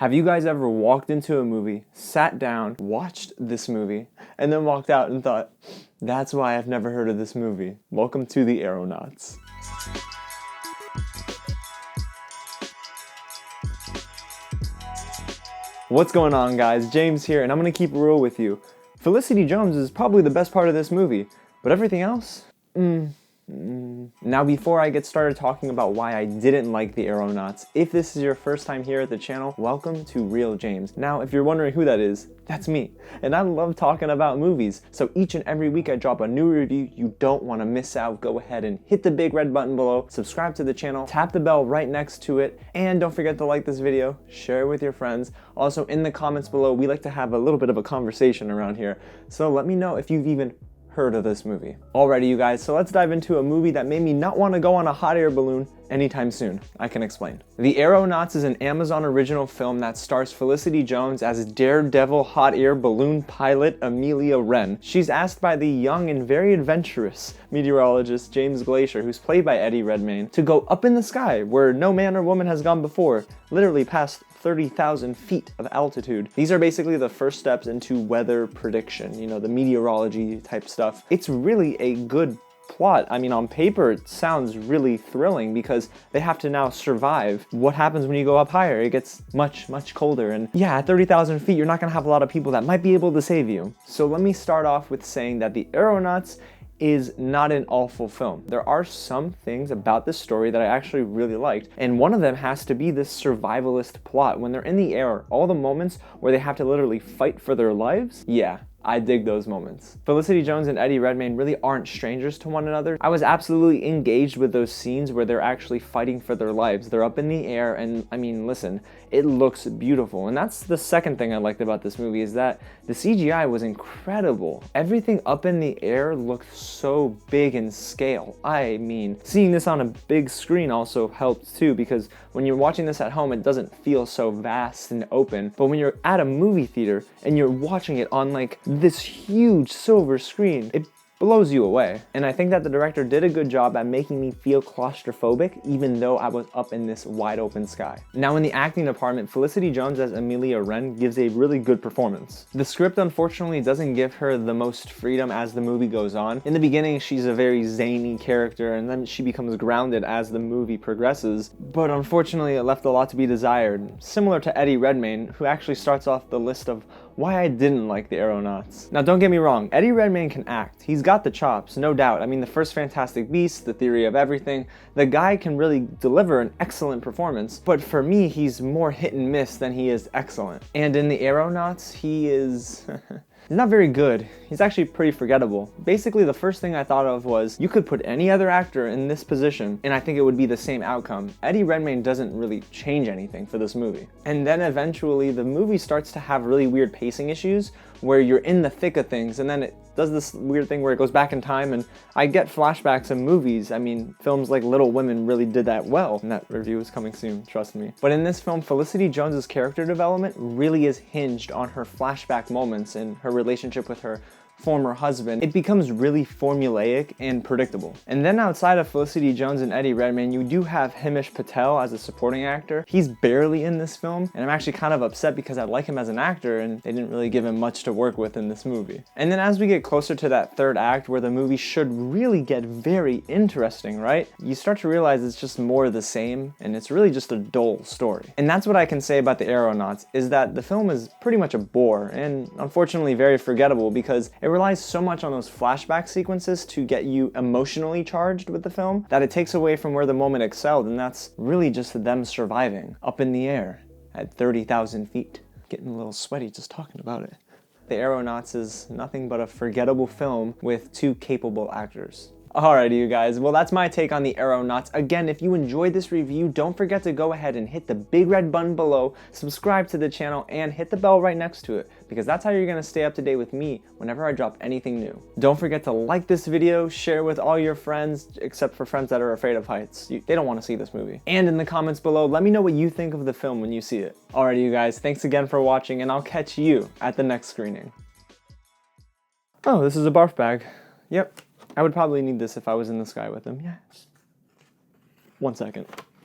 Have you guys ever walked into a movie, sat down, watched this movie, and then walked out and thought, that's why I've never heard of this movie? Welcome to the Aeronauts. What's going on, guys? James here, and I'm gonna keep it real with you. Felicity Jones is probably the best part of this movie, but everything else? Now, before I get started talking about why I didn't like the Aeronauts, if this is your first time here at the channel, welcome to Real James. Now, if you're wondering who that is, that's me. And I love talking about movies. So each and every week I drop a new review you don't want to miss out. Go ahead and hit the big red button below, subscribe to the channel, tap the bell right next to it, and don't forget to like this video, share it with your friends. Also, in the comments below, we like to have a little bit of a conversation around here. So let me know if you've even heard of this movie. Alrighty, you guys, so let's dive into a movie that made me not want to go on a hot air balloon anytime soon. I can explain. The Aeronauts is an Amazon original film that stars Felicity Jones as daredevil hot air balloon pilot Amelia Wren. She's asked by the young and very adventurous meteorologist James Glacier, who's played by Eddie Redmayne, to go up in the sky where no man or woman has gone before, literally past 30,000 feet of altitude. These are basically the first steps into weather prediction, you know, the meteorology type stuff. It's really a good plot. I mean, on paper, it sounds really thrilling because they have to now survive. What happens when you go up higher? It gets much, much colder. And yeah, at 30,000 feet, you're not gonna have a lot of people that might be able to save you. So let me start off with saying that the Aeronauts is not an awful film. There are some things about this story that I actually really liked, and one of them has to be this survivalist plot. When they're in the air, all the moments where they have to literally fight for their lives, yeah, I dig those moments. Felicity Jones and Eddie Redmayne really aren't strangers to one another. I was absolutely engaged with those scenes where they're actually fighting for their lives. They're up in the air, and I mean, listen, it looks beautiful. And that's the second thing I liked about this movie, is that the CGI was incredible. Everything up in the air looked so big in scale. I mean, seeing this on a big screen also helped too, because when you're watching this at home, it doesn't feel so vast and open. But when you're at a movie theater and you're watching it on like this huge silver screen, it blows you away. And I think that the director did a good job at making me feel claustrophobic even though I was up in this wide open sky. Now, in the acting department, Felicity Jones as Amelia Wren gives a really good performance. The script unfortunately doesn't give her the most freedom as the movie goes on. In the beginning, she's a very zany character, and then she becomes grounded as the movie progresses, but unfortunately it left a lot to be desired, similar to Eddie Redmayne, who actually starts off the list of why I didn't like the Aeronauts. Now, don't get me wrong, Eddie Redmayne can act. He's got the chops, no doubt. I mean, the first Fantastic Beasts, The Theory of Everything, the guy can really deliver an excellent performance, but for me, he's more hit and miss than he is excellent. And in the Aeronauts, he is he's not very good. He's actually pretty forgettable. Basically, the first thing I thought of was, you could put any other actor in this position, and I think it would be the same outcome. Eddie Redmayne doesn't really change anything for this movie. And then eventually, the movie starts to have really weird pacing issues, where you're in the thick of things, and then it does this weird thing where it goes back in time, and I get flashbacks in movies. I mean, films like Little Women really did that well, and that review is coming soon, trust me. But in this film, Felicity Jones's character development really is hinged on her flashback moments and her relationship with her former husband. It becomes really formulaic and predictable. And then outside of Felicity Jones and Eddie Redmayne, you do have Himesh Patel as a supporting actor. He's barely in this film, and I'm actually kind of upset because I like him as an actor and they didn't really give him much to work with in this movie. And then as we get closer to that third act where the movie should really get very interesting, right? You start to realize it's just more of the same, and it's really just a dull story. And that's what I can say about the Aeronauts, is that the film is pretty much a bore, and unfortunately very forgettable, because it relies so much on those flashback sequences to get you emotionally charged with the film that it takes away from where the moment excelled, and that's really just them surviving up in the air at 30,000 feet. Getting a little sweaty just talking about it. The Aeronauts is nothing but a forgettable film with two capable actors. Alrighty, you guys, well, that's my take on the Aeronauts. Again, if you enjoyed this review, don't forget to go ahead and hit the big red button below, subscribe to the channel, and hit the bell right next to it, because that's how you're gonna stay up to date with me whenever I drop anything new. Don't forget to like this video, share with all your friends, except for friends that are afraid of heights. They don't want to see this movie. And in the comments below, let me know what you think of the film when you see it. Alrighty, you guys, thanks again for watching, and I'll catch you at the next screening. Oh, this is a barf bag. Yep. I would probably need this if I was in the sky with him. Yeah. 1 second.